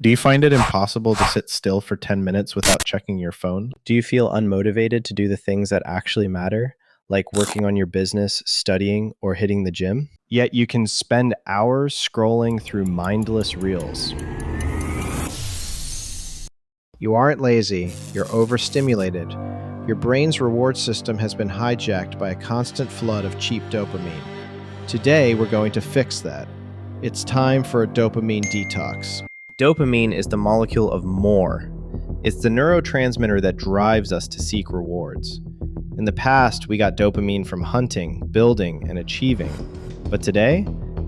Do you find it impossible to sit still for 10 minutes without checking your phone? Do you feel unmotivated to do the things that actually matter, like working on your business, studying, or hitting the gym? Yet you can spend hours scrolling through mindless reels. You aren't lazy, you're overstimulated. Your brain's reward system has been hijacked by a constant flood of cheap dopamine. Today, we're going to fix that. It's time for a dopamine detox. Dopamine is the molecule of more. It's the neurotransmitter that drives us to seek rewards. In the past, we got dopamine from hunting, building, and achieving. But today,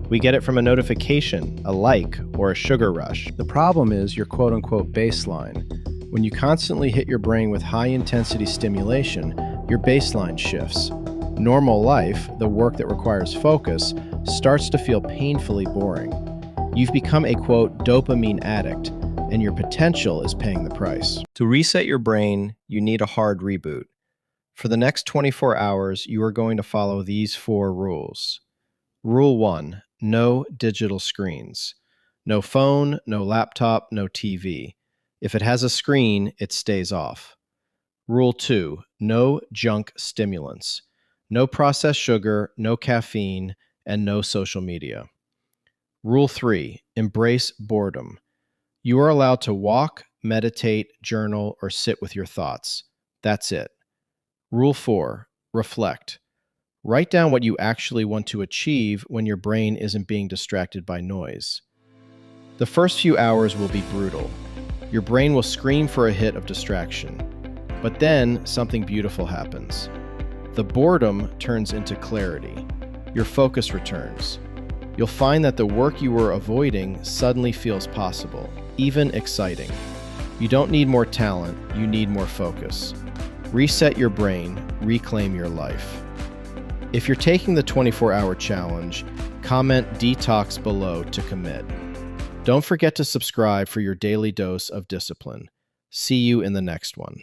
we get it from a notification, a like, or a sugar rush. The problem is your quote-unquote baseline. When you constantly hit your brain with high-intensity stimulation, your baseline shifts. Normal life, the work that requires focus, starts to feel painfully boring. You've become a, quote, dopamine addict, and your potential is paying the price. To reset your brain, you need a hard reboot. For the next 24 hours, you are going to follow these 4 rules. Rule 1, no digital screens. No phone, no laptop, no TV. If it has a screen, it stays off. Rule 2, no junk stimulants. No processed sugar, no caffeine, and no social media. Rule 3, embrace boredom. You are allowed to walk, meditate, journal, or sit with your thoughts. That's it. Rule 4, reflect. Write down what you actually want to achieve when your brain isn't being distracted by noise. The first few hours will be brutal. Your brain will scream for a hit of distraction. But then something beautiful happens. The boredom turns into clarity. Your focus returns. You'll find that the work you were avoiding suddenly feels possible, even exciting. You don't need more talent, you need more focus. Reset your brain, reclaim your life. If you're taking the 24-hour challenge, comment detox below to commit. Don't forget to subscribe for your daily dose of discipline. See you in the next one.